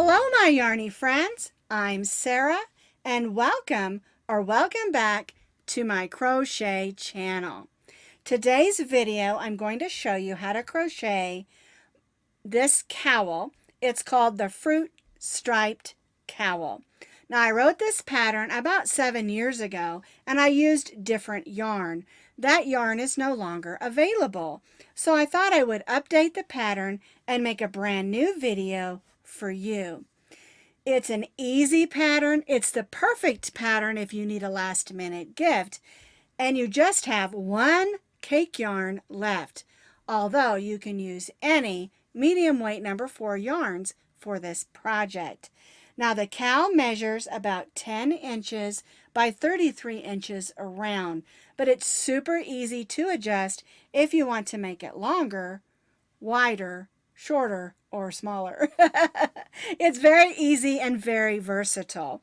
Hello, my yarny friends. I'm Sara, and welcome back to my crochet channel. Today's video, I'm going to show you how to crochet this cowl. It's called the Fruit Striped Cowl. Now, I wrote this pattern about 7 years ago, and I used different yarn. That yarn is no longer available. So I thought I would update the pattern and make a brand new video for you. It's an easy pattern. It's the perfect pattern if you need a last-minute gift, and you just have one cake yarn left, although you can use any medium weight number 4 yarns for this project. Now the cowl measures about 10 inches by 33 inches around, but it's super easy to adjust if you want to make it longer, wider, shorter, or smaller. It's very easy and very versatile.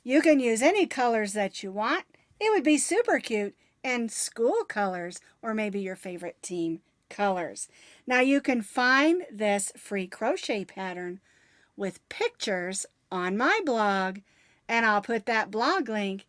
You can use any colors that you want. It would be super cute in school colors or maybe your favorite team colors. Now you can find this free crochet pattern with pictures on my blog, and I'll put that blog link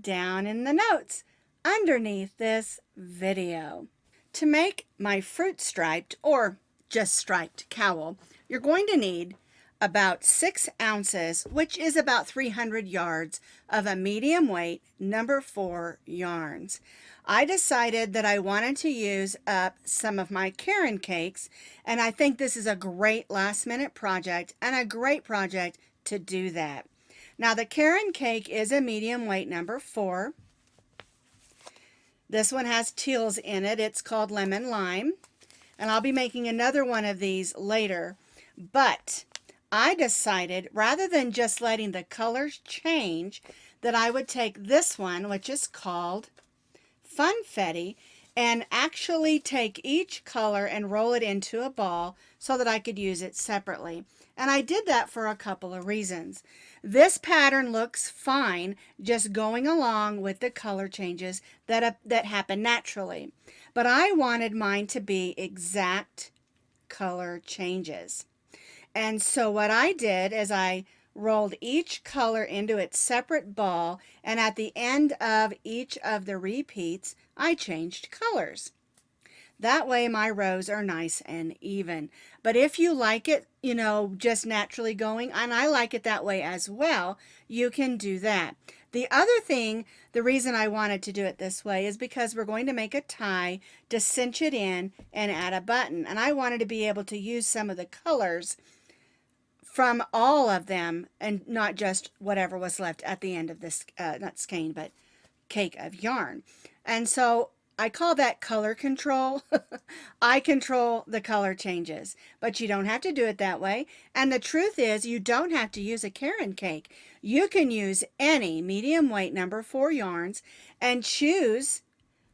down in the notes underneath this video. To make my fruit striped or just striped cowl, you're going to need about 6 ounces, which is about 300 yards of a medium weight number 4 yarns. I decided that I wanted to use up some of my Caron Cakes, and I think this is a great last minute project and a great project to do that. Now the Caron Cake is a medium weight number 4. This one has teals in it. It's called Lemon Lime. And I'll be making another one of these later. But I decided, rather than just letting the colors change, that I would take this one, which is called Funfetti, and actually take each color and roll it into a ball so that I could use it separately. And I did that for a couple of reasons. This pattern looks fine just going along with the color changes that happen naturally. But I wanted mine to be exact color changes. And so what I did is I rolled each color into its separate ball, and at the end of each of the repeats, I changed colors. That way my rows are nice and even. But if you like it, you know, just naturally going, and I like it that way as well, you can do that. The other thing, the reason I wanted to do it this way is because we're going to make a tie to cinch it in and add a button. And I wanted to be able to use some of the colors from all of them and not just whatever was left at the end of this, not skein, but cake of yarn. And so I call that color control. I control the color changes, but you don't have to do it that way. And the truth is, you don't have to use a Caron Cake. You can use any medium weight number 4 yarns and choose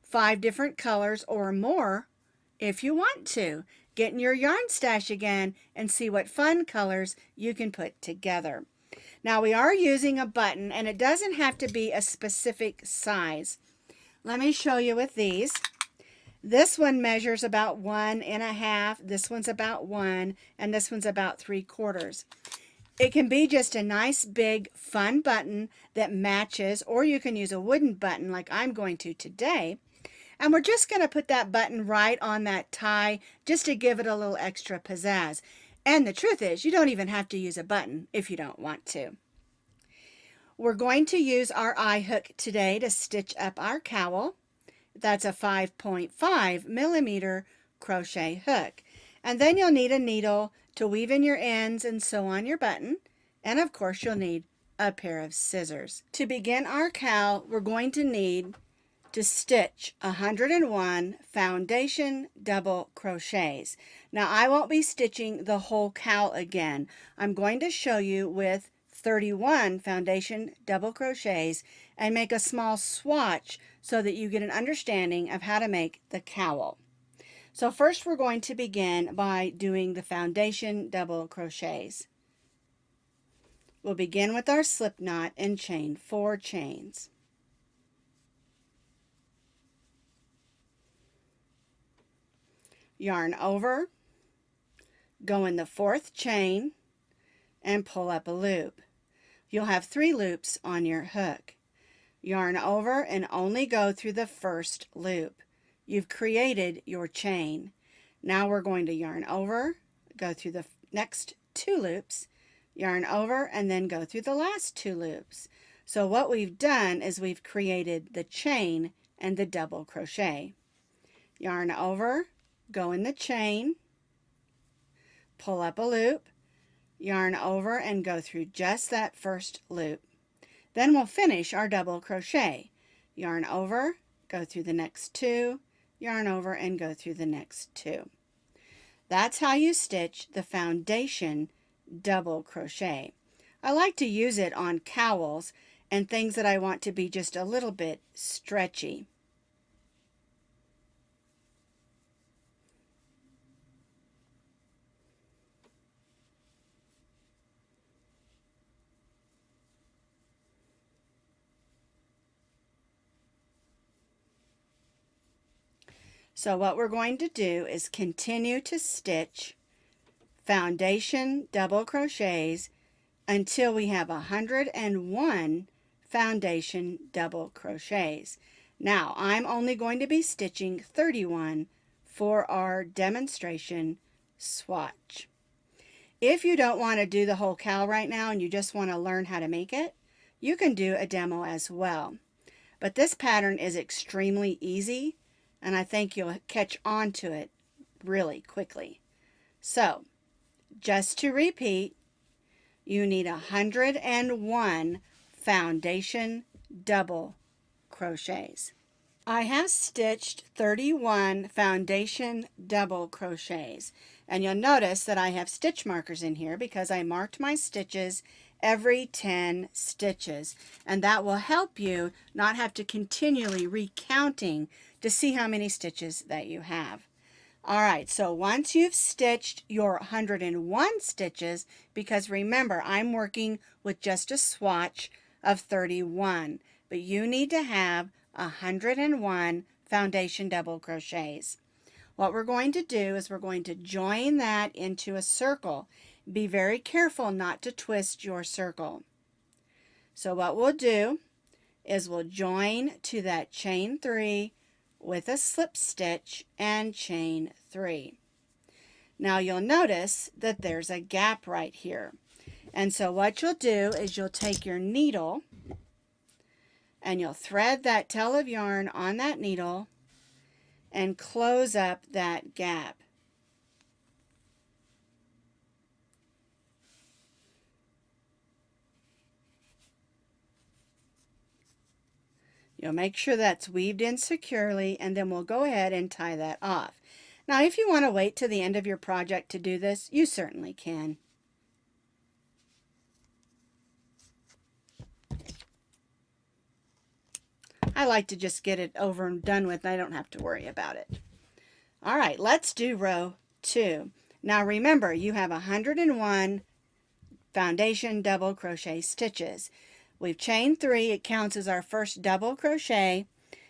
5 different colors or more if you want to. Get in your yarn stash again and see what fun colors you can put together. Now we are using a button, and it doesn't have to be a specific size. Let me show you with these. This one measures about 1.5. This one's about 1, and this one's about 3/4. It can be just a nice big fun button that matches, or you can use a wooden button like I'm going to today. And we're just going to put that button right on that tie just to give it a little extra pizzazz. And the truth is, you don't even have to use a button if you don't want to. We're going to use our eye hook today to stitch up our cowl. That's a 5.5 millimeter crochet hook. And then you'll need a needle to weave in your ends and sew on your button. And of course you'll need a pair of scissors. To begin our cowl, we're going to need to stitch 101 foundation double crochets. Now I won't be stitching the whole cowl again. I'm going to show you with 31 foundation double crochets and make a small swatch so that you get an understanding of how to make the cowl. So first we're going to begin by doing the foundation double crochets. We'll begin with our slip knot and chain 4 chains. Yarn over, go in the 4th chain, and pull up a loop. You'll have 3 loops on your hook. Yarn over and only go through the first loop. You've created your chain. Now we're going to yarn over, go through the next 2 loops, yarn over, and then go through the last 2 loops. So what we've done is we've created the chain and the double crochet. Yarn over, go in the chain, pull up a loop, yarn over and go through just that first loop. Then we'll finish our double crochet. Yarn over, go through the next 2, yarn over and go through the next 2. That's how you stitch the foundation double crochet. I like to use it on cowls and things that I want to be just a little bit stretchy. So what we're going to do is continue to stitch foundation double crochets until we have 101 foundation double crochets. Now I'm only going to be stitching 31 for our demonstration swatch. If you don't want to do the whole cowl right now and you just want to learn how to make it, you can do a demo as well. But this pattern is extremely easy, and I think you'll catch on to it really quickly. So, just to repeat, you need 101 foundation double crochets. I have stitched 31 foundation double crochets, and you'll notice that I have stitch markers in here because I marked my stitches every 10 stitches, and that will help you not have to continually recounting to see how many stitches that you have. All right, so once you've stitched your 101 stitches, because remember I'm working with just a swatch of 31, but you need to have 101 foundation double crochets. What we're going to do is we're going to join that into a circle. Be very careful not to twist your circle. So what we'll do is we'll join to that chain 3 with a slip stitch and chain 3. Now you'll notice that there's a gap right here. And so what you'll do is you'll take your needle and you'll thread that tail of yarn on that needle and close up that gap. You'll make sure that's weaved in securely, and then we'll go ahead and tie that off. Now, if you want to wait till the end of your project to do this, you certainly can. I like to just get it over and done with, and I don't have to worry about it. All right, let's do row 2. Now remember, you have 101 foundation double crochet stitches. We've chained 3, it counts as our first double crochet,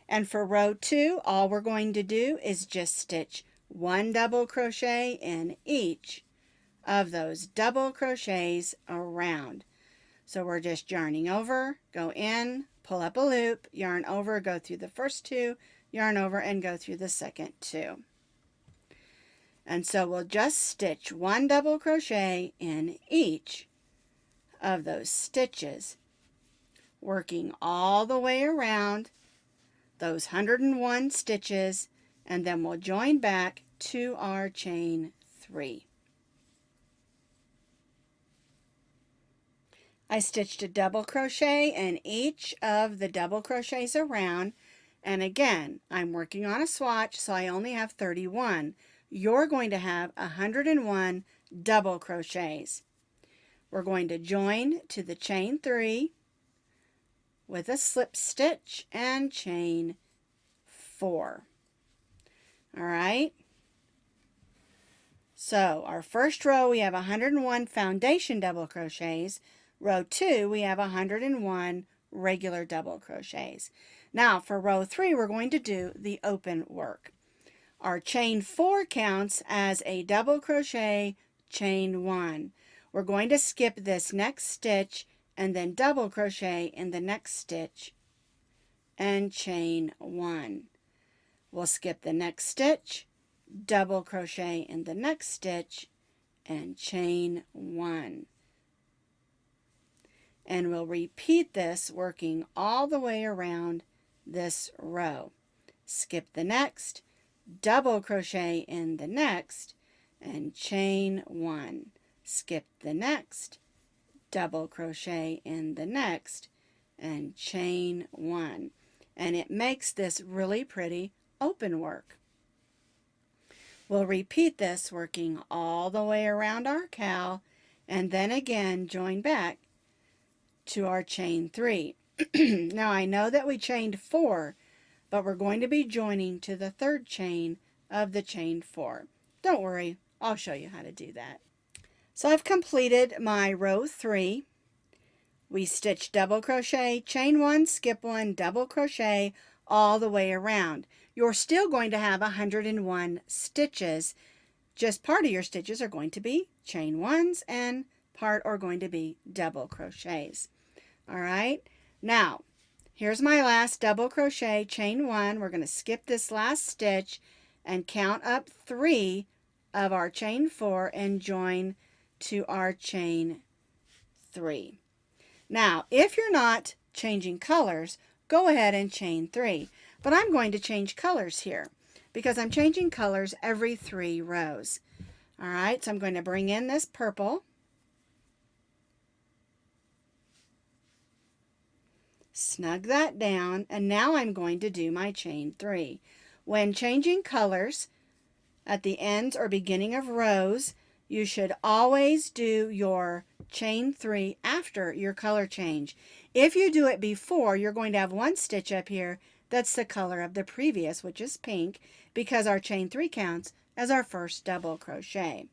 and for row 2 all we're going to do is just stitch 1 double crochet in each of those double crochets around. So we're just yarning over, go in, pull up a loop, yarn over, go through the first 2, yarn over and go through the second 2. And so we'll just stitch 1 double crochet in each of those stitches, working all the way around those 101 stitches, and then we'll join back to our chain 3. I stitched a double crochet in each of the double crochets around, and again I'm working on a swatch, so I only have 31. You're going to have 101 double crochets. We're going to join to the chain 3 with a slip stitch and chain 4. All right, so our first row we have 101 foundation double crochets. Row 2 we have 101 regular double crochets. Now for row 3 we're going to do the open work. Our chain 4 counts as a double crochet chain 1. We're going to skip this next stitch and then double crochet in the next stitch and chain 1. We'll skip the next stitch, double crochet in the next stitch, and chain 1. And we'll repeat this, working all the way around this row. Skip the next, double crochet in the next, and chain 1. Skip the next, double crochet in the next, and chain 1. And it makes this really pretty open work. We'll repeat this, working all the way around our cowl, and then again join back to our chain 3. Now I know that we chained 4, but we're going to be joining to the third chain of the chain 4. Don't worry, I'll show you how to do that. So I've completed my row 3. We stitch double crochet, chain 1, skip 1, double crochet all the way around. You're still going to have 101 stitches. Just part of your stitches are going to be chain 1s and part are going to be double crochets. All right, now here's my last double crochet, chain 1. We're going to skip this last stitch and count up 3 of our chain 4 and join to our chain 3. Now, if you're not changing colors, go ahead and chain 3. But I'm going to change colors here because I'm changing colors every 3 rows. All right, so I'm going to bring in this purple. Snug that down, and now I'm going to do my chain 3. When changing colors at the ends or beginning of rows, you should always do your chain 3 after your color change. If you do it before, you're going to have one stitch up here that's the color of the previous, which is pink, because our chain 3 counts as our first double crochet.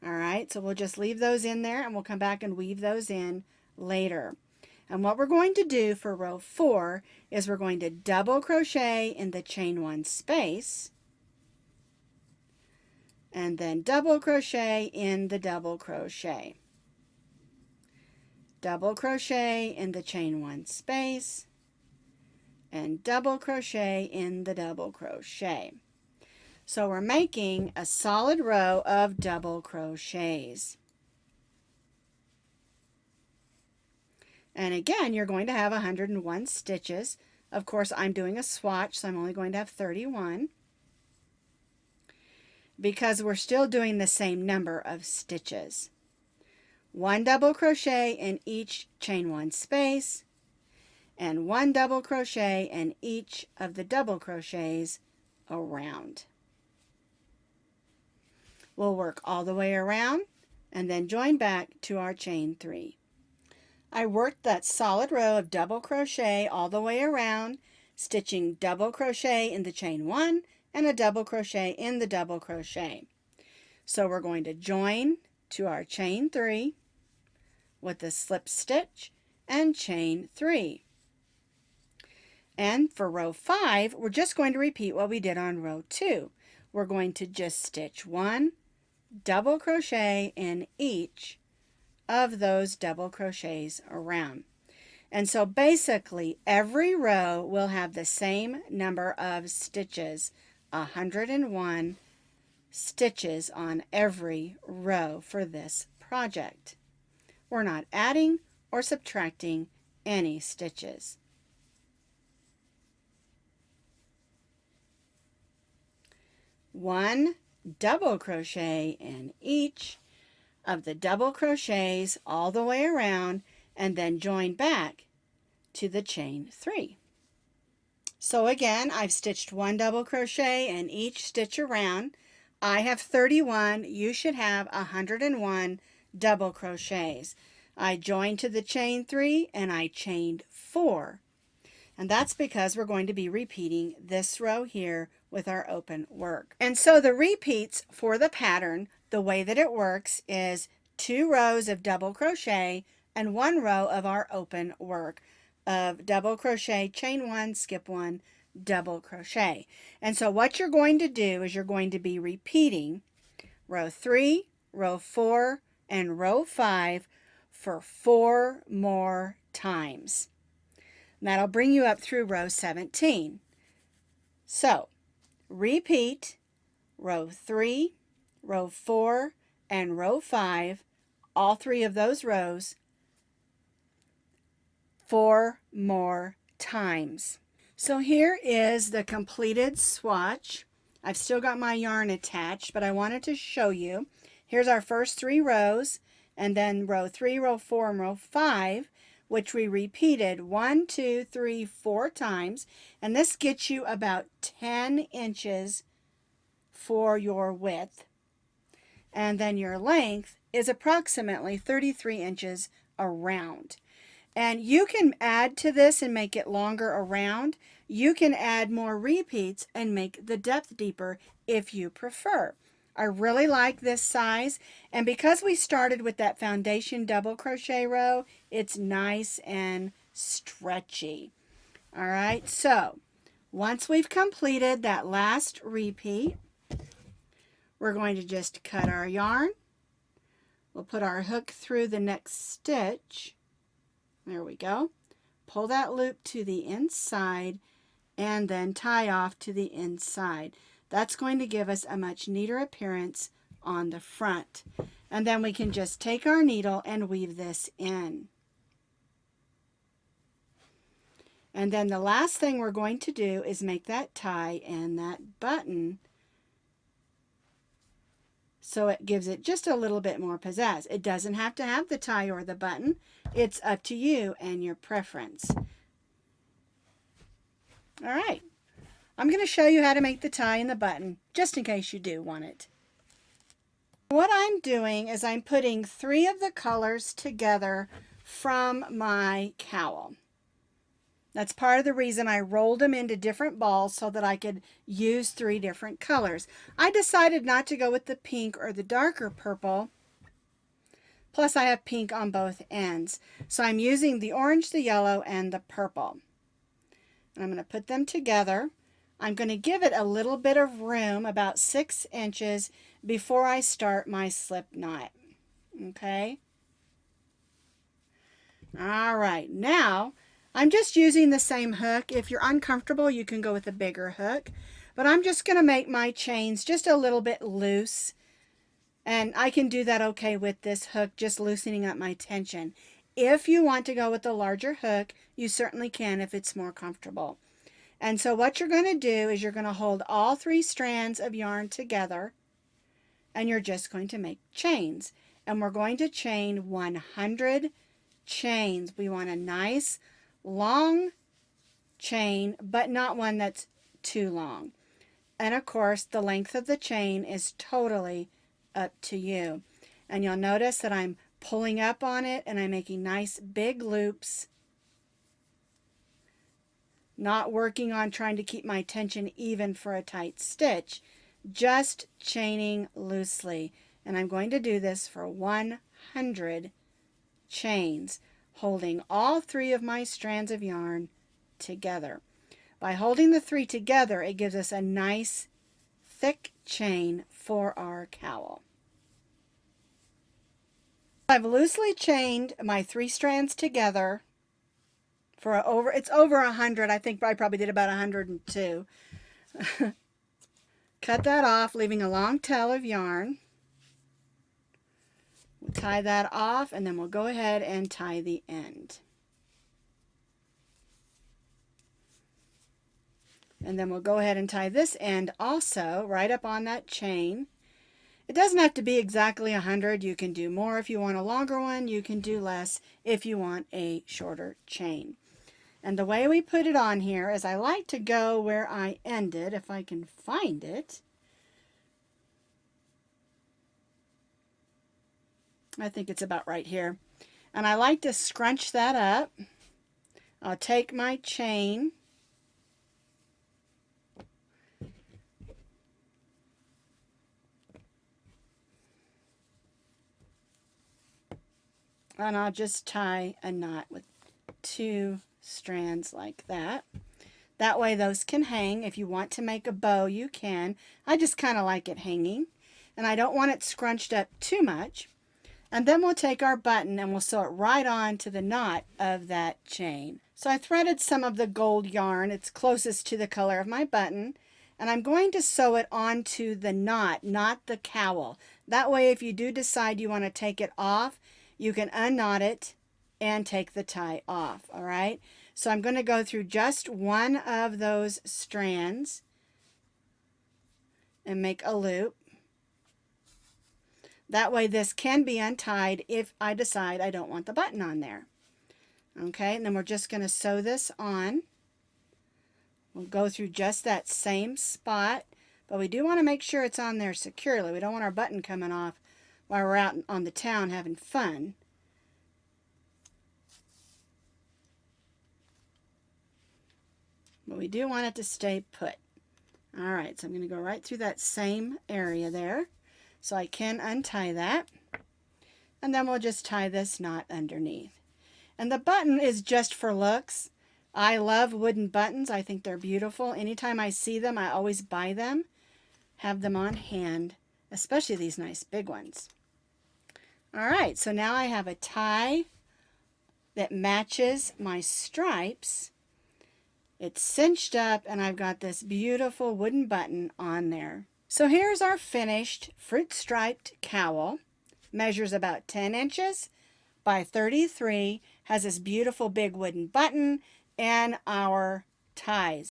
All right, so we'll just leave those in there and we'll come back and weave those in later. And what we're going to do for row 4 is we're going to double crochet in the chain 1 space and then double crochet in the double crochet. Double crochet in the chain 1 space and double crochet in the double crochet. So we're making a solid row of double crochets. And again, you're going to have 101 stitches. Of course, I'm doing a swatch, so I'm only going to have 31 because we're still doing the same number of stitches. 1 double crochet in each chain 1 space and 1 double crochet in each of the double crochets around. We'll work all the way around and then join back to our chain 3. I worked that solid row of double crochet all the way around, stitching double crochet in the chain 1 and a double crochet in the double crochet. So we're going to join to our chain 3 with a slip stitch and chain 3. And for row 5, we're just going to repeat what we did on row 2. We're going to just stitch 1 double crochet in each of those double crochets around. And so basically every row will have the same number of stitches, 101 stitches on every row for this project. We're not adding or subtracting any stitches. One double crochet in each of the double crochets all the way around and then join back to the chain 3. So again, I've stitched 1 double crochet in each stitch around. I have 31. You should have 101 double crochets. I joined to the chain 3 and I chained 4. And that's because we're going to be repeating this row here with our open work. And so the repeats for the pattern, the way that it works is 2 rows of double crochet and 1 row of our open work of double crochet, chain 1, skip 1, double crochet. And so what you're going to do is you're going to be repeating row 3, row 4, and row 5 for 4 more times. And that'll bring you up through row 17. So, repeat row 3, row 4, and row 5, all 3 of those rows, 4 more times. So here is the completed swatch. I've still got my yarn attached, but I wanted to show you. Here's our first 3 rows, and then row 3, row 4, and row 5, which we repeated 1, 2, 3, 4 times. And this gets you about 10 inches for your width. And then your length is approximately 33 inches around. And you can add to this and make it longer around. You can add more repeats and make the depth deeper if you prefer. I really like this size, and because we started with that foundation double crochet row, it's nice and stretchy. All right, so once we've completed that last repeat, we're going to just cut our yarn. We'll put our hook through the next stitch. There we go. Pull that loop to the inside and then tie off to the inside. That's going to give us a much neater appearance on the front. And then we can just take our needle and weave this in. And then the last thing we're going to do is make that tie and that button so it gives it just a little bit more pizzazz. It doesn't have to have the tie or the button. It's up to you and your preference. All right. I'm going to show you how to make the tie and the button, just in case you do want it. What I'm doing is I'm putting 3 of the colors together from my cowl. That's part of the reason I rolled them into different balls so that I could use 3 different colors. I decided not to go with the pink or the darker purple. Plus I have pink on both ends. So I'm using the orange, the yellow, and the purple. And I'm going to put them together. I'm going to give it a little bit of room, about 6 inches, before I start my slip knot. Okay? All right, now I'm just using the same hook. If you're uncomfortable, you can go with a bigger hook. But I'm just going to make my chains just a little bit loose. And I can do that okay with this hook, just loosening up my tension. If you want to go with the larger hook, you certainly can if it's more comfortable. And so what you're going to do is you're going to hold all 3 strands of yarn together, and you're just going to make chains. And we're going to chain 100 chains. We want a nice long chain, but not one that's too long. And of course, the length of the chain is totally up to you. And you'll notice that I'm pulling up on it and I'm making nice big loops. Not working on trying to keep my tension even for a tight stitch, just chaining loosely. And I'm going to do this for 100 chains, holding all 3 of my strands of yarn together. By holding the 3 together, it gives us a nice thick chain for our cowl. I've loosely chained my 3 strands together for it's over 100. I think I probably did about 102. Cut that off, leaving a long tail of yarn. We'll tie that off, and then we'll go ahead and tie the end. And then we'll go ahead and tie this end also right up on that chain. It doesn't have to be exactly 100. You can do more if you want a longer one. You can do less if you want a shorter chain. And the way we put it on here is I like to go where I ended, if I can find it. I think it's about right here. And I like to scrunch that up. I'll take my chain and I'll just tie a knot with 2 strands like that. That way those can hang. If you want to make a bow, you can. I just kind of like it hanging. And I don't want it scrunched up too much. And then we'll take our button and we'll sew it right on to the knot of that chain. So I threaded some of the gold yarn. It's closest to the color of my button. And I'm going to sew it onto the knot, not the cowl. That way, if you do decide you want to take it off, you can unknot it and take the tie off, all right? So I'm going to go through just one of those strands and make a loop. That way this can be untied if I decide I don't want the button on there. Okay, and then we're just going to sew this on. We'll go through just that same spot, but we do want to make sure it's on there securely. We don't want our button coming off while we're out on the town having fun. But we do want it to stay put. All right, so I'm going to go right through that same area there. So I can untie that. And then we'll just tie this knot underneath. And the button is just for looks. I love wooden buttons. I think they're beautiful. Anytime I see them, I always buy them. Have them on hand, especially these nice big ones. All right, so now I have a tie that matches my stripes. It's cinched up and I've got this beautiful wooden button on there. So here's our finished fruit striped cowl. Measures about 10 inches by 33, has this beautiful big wooden button and our ties.